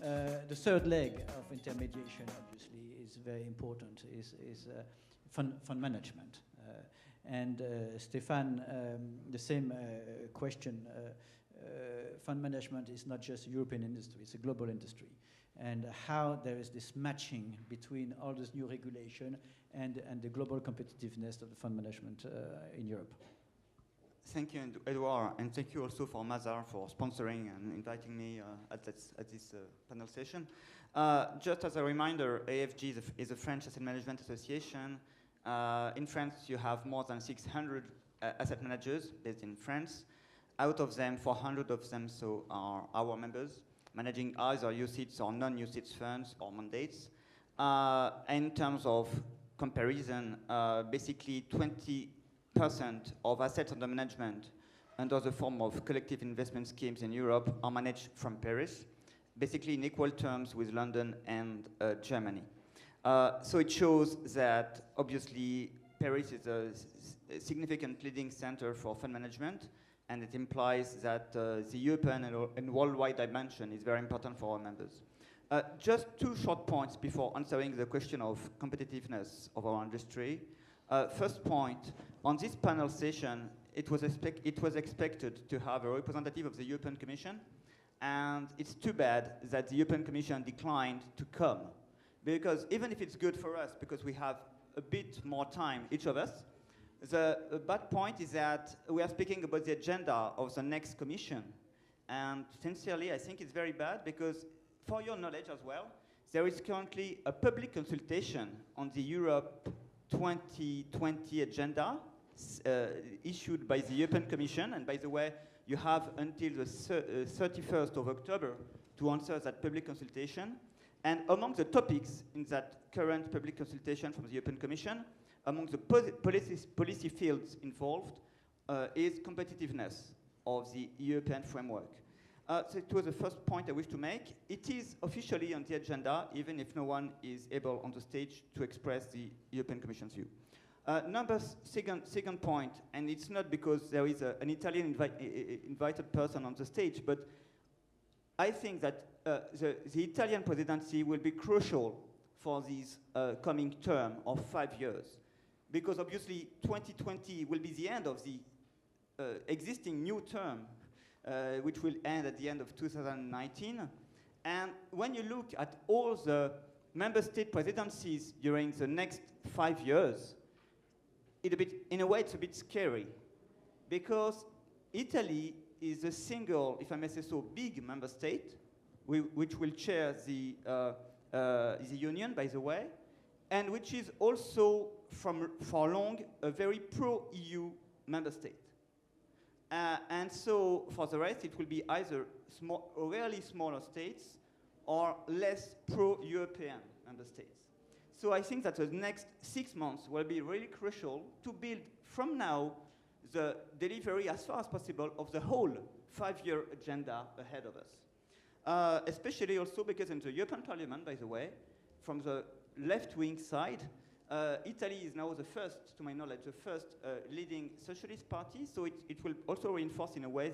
The third leg of intermediation, obviously, is very important, is fund management. And Stephane, the same question, fund management is not just a European industry, it's a global industry. And how there is this matching between all this new regulation and the global competitiveness of the fund management in Europe. Thank you, Edouard, and thank you also for Mazar for sponsoring and inviting me at this panel session. Just as a reminder, AFG is a French asset management association. In France, you have more than 600 asset managers based in France. Out of them, 400 of them are our members, managing either UCITS or non-UCITS funds or mandates. In terms of comparison, basically 20% of assets under management under the form of collective investment schemes in Europe are managed from Paris, basically in equal terms with London and Germany. So it shows that obviously Paris is a significant leading center for fund management, and it implies that the European and worldwide dimension is very important for our members. Just two short points before answering the question of competitiveness of our industry. First point, on this panel session, it was expected to have a representative of the European Commission, and it's too bad that the European Commission declined to come. Because even if it's good for us, because we have a bit more time, each of us, the bad point is that we are speaking about the agenda of the next Commission. And sincerely, I think it's very bad because, for your knowledge as well, there is currently a public consultation on the Europe 2020 agenda issued by the European Commission. And by the way, you have until the 31st of October to answer that public consultation. And among the topics in that current public consultation from the European Commission, among the policy fields involved is competitiveness of the European framework. So it was the first point I wish to make. It is officially on the agenda, even if no one is able on the stage to express the European Commission's view. Second point, and it's not because there is an Italian invited person on the stage, but I think that the Italian presidency will be crucial for this coming term of 5 years. Because obviously 2020 will be the end of the existing new term, which will end at the end of 2019. And when you look at all the member state presidencies during the next 5 years, in a way it's a bit scary. Because Italy is a single, if I may say so, big member state, which will chair the Union, by the way, and which is also, for long, a very pro-EU member state. And so, for the rest, it will be either really smaller states or less pro-European member states. So I think that the next 6 months will be really crucial to build, from now, the delivery as far as possible of the whole 5-year agenda ahead of us. Especially also because in the European Parliament, by the way, from the left-wing side, Italy is now the first, to my knowledge, the first leading socialist party, so it will also reinforce in a way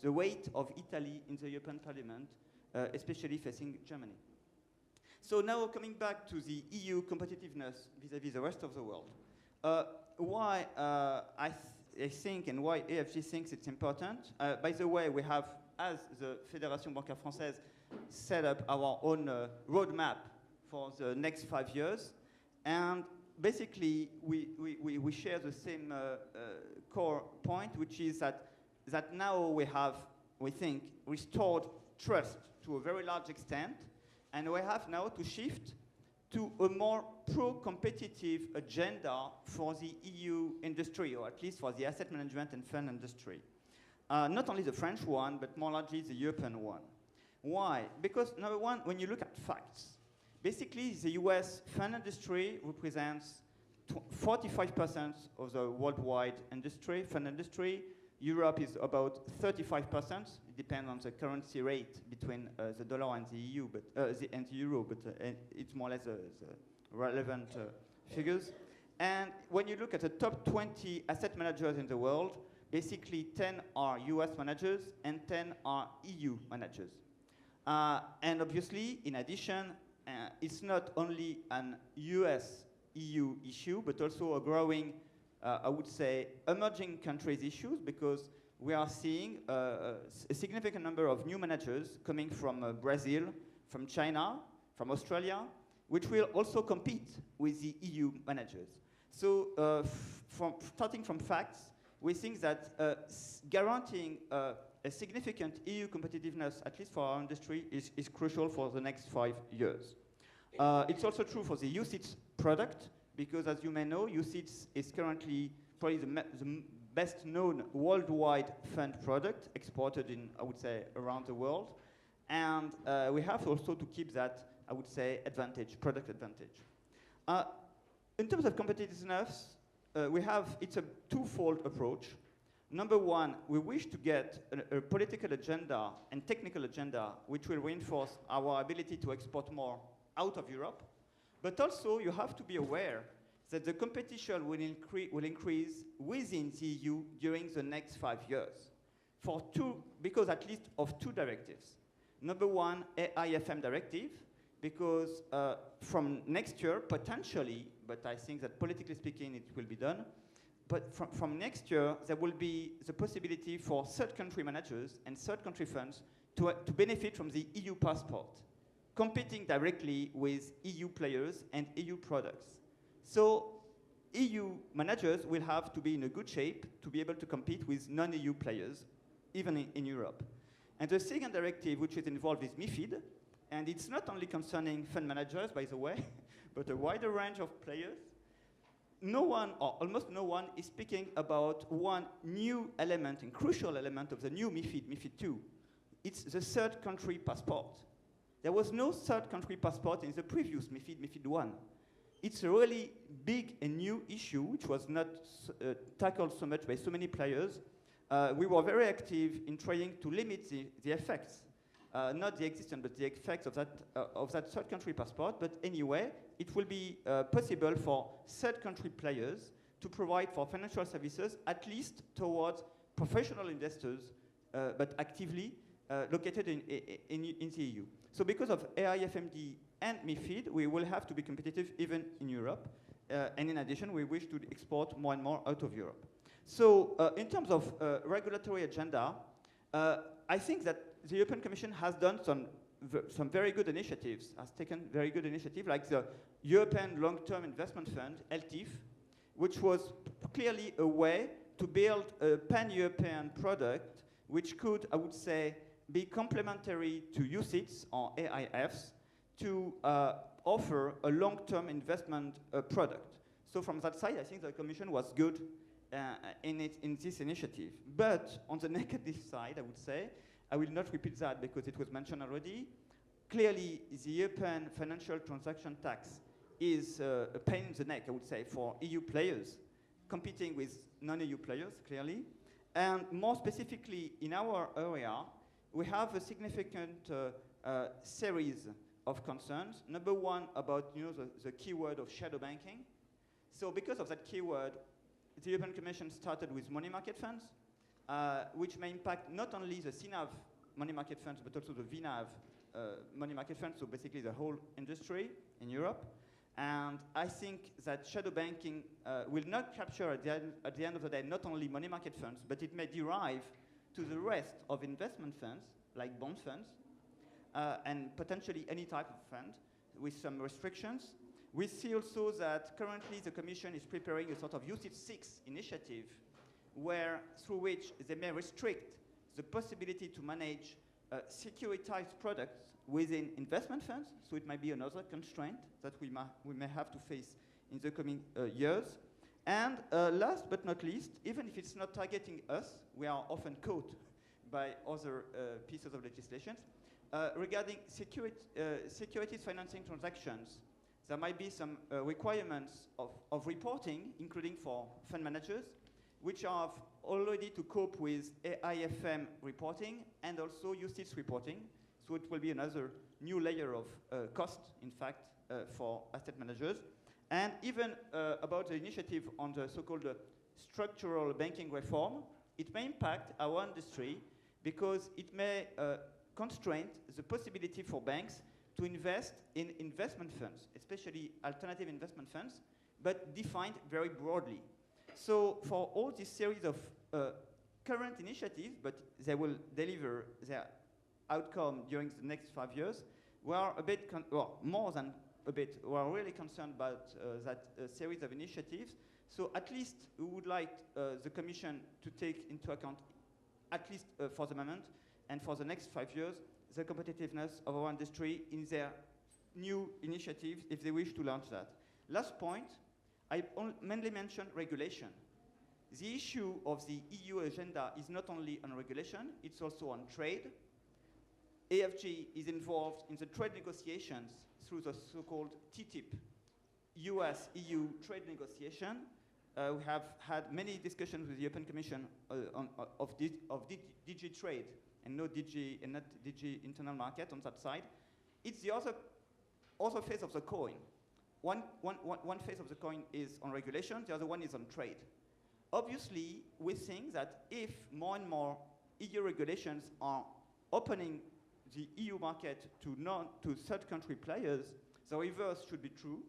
the weight of Italy in the European Parliament, especially facing Germany. So now coming back to the EU competitiveness vis-à-vis the rest of the world. Why I think and why AFG thinks it's important. By the way, we have, as the Fédération Bancaire Française, set up our own roadmap for the next 5 years. And basically, we share the same core point, which is that now we have, we think, restored trust to a very large extent, and we have now to shift to a more pro-competitive agenda for the EU industry, or at least for the asset management and fund industry. Not only the French one, but more largely the European one. Why? Because, number one, when you look at facts, basically the US fund industry represents 45% of the worldwide industry, fund industry. Europe is about 35%. It depends on the currency rate between the dollar and the EU, but and the euro, but it's more or less the relevant figures. And when you look at the top 20 asset managers in the world, basically 10 are US managers and 10 are EU managers. And obviously, in addition, it's not only an US-EU issue, but also a growing, I would say, emerging countries issues, because we are seeing a significant number of new managers coming from Brazil, from China, from Australia, which will also compete with the EU managers. So starting from facts, we think that guaranteeing a significant EU competitiveness, at least for our industry, is crucial for the next 5 years. It's also true for the UCITS product, because as you may know, UCITS is currently probably the best known worldwide fund product exported in, I would say, around the world. And we have also to keep that, I would say, advantage, product advantage. In terms of competitiveness, it's a twofold approach. Number one, we wish to get a political agenda and technical agenda which will reinforce our ability to export more out of Europe. But also, you have to be aware that the competition will increase within the EU during the next 5 years, because at least of two directives. Number one, EIFR directive, because from next year, potentially, but I think that politically speaking it will be done, but from next year, there will be the possibility for third country managers and third country funds to benefit from the EU passport, competing directly with EU players and EU products. So EU managers will have to be in a good shape to be able to compete with non-EU players, even in Europe. And the second directive, which is involved, is MiFID, and it's not only concerning fund managers, by the way, but a wider range of players. No one, or almost no one, is speaking about one new element and crucial element of the new MiFID, MiFID II. It's the third country passport. There was no third country passport in the previous MiFID, MiFID I. It's a really big and new issue, which was not tackled so much by so many players. We were very active in trying to limit the effects, not the existence, but the effects of that third country passport. But anyway, it will be possible for third country players to provide for financial services, at least towards professional investors, but actively located in the EU. So because of AIFMD and MiFID, we will have to be competitive even in Europe. And in addition, we wish to export more and more out of Europe. So in terms of regulatory agenda, I think that the European Commission has done some very good initiatives, has taken very good initiatives, like the European Long-Term Investment Fund, LTIF, which was clearly a way to build a pan-European product which could, I would say, be complementary to UCITS or AIFs to offer a long-term investment product. So from that side, I think the Commission was good in this initiative. But on the negative side, I would say, I will not repeat that because it was mentioned already. Clearly, the European financial transaction tax is a pain in the neck, I would say, for EU players competing with non-EU players, clearly. And more specifically, in our area, we have a significant series of concerns. Number one, about the keyword of shadow banking. So because of that keyword, the European Commission started with money market funds, which may impact not only the CNAV money market funds, but also the VNAV money market funds, so basically the whole industry in Europe. And I think that shadow banking will not capture at the end of the day not only money market funds, but it may derive to the rest of investment funds, like bond funds, and potentially any type of fund with some restrictions. We see also that currently the Commission is preparing a sort of UCITS 6 initiative through which they may restrict the possibility to manage securitized products within investment funds. So it might be another constraint that we may have to face in the coming years. And last but not least, even if it's not targeting us, we are often caught by other pieces of legislation. Regarding securities financing transactions, there might be some requirements of reporting, including for fund managers, which are already to cope with AIFM reporting and also UCITS reporting. So it will be another new layer of cost, in fact, for asset managers. And even about the initiative on the so-called structural banking reform, it may impact our industry because it may constraint the possibility for banks to invest in investment funds, especially alternative investment funds, but defined very broadly. So for all this series of current initiatives, but they will deliver their outcome during the next 5 years, we are a bit, well, more than a bit, we are really concerned about that series of initiatives. So at least we would like the Commission to take into account, at least for the moment, and for the next 5 years, the competitiveness of our industry in their new initiatives, if they wish to launch that. Last point, I mainly mentioned regulation. The issue of the EU agenda is not only on regulation, it's also on trade. AFG is involved in the trade negotiations through the so-called TTIP, US-EU trade negotiation. We have had many discussions with the European Commission of DG trade and not DG internal market on that side. It's the other face of the coin. One face of the coin is on regulation, the other one is on trade. Obviously, we think that if more and more EU regulations are opening the EU market to third country players, the reverse should be true.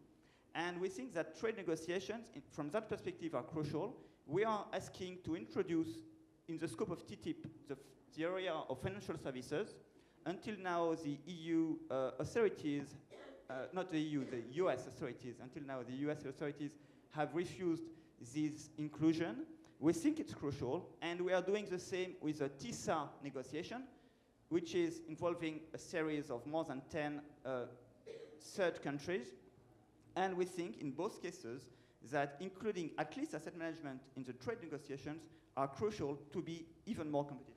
And we think that trade negotiations, from that perspective, are crucial. We are asking to introduce, in the scope of TTIP, the area of financial services. Until now, the EU authorities, not the EU, the US authorities, until now the US authorities have refused this inclusion. We think it's crucial, and we are doing the same with the TISA negotiation, which is involving a series of more than 10 third countries. And we think in both cases that including at least asset management in the trade negotiations are crucial to be even more competitive.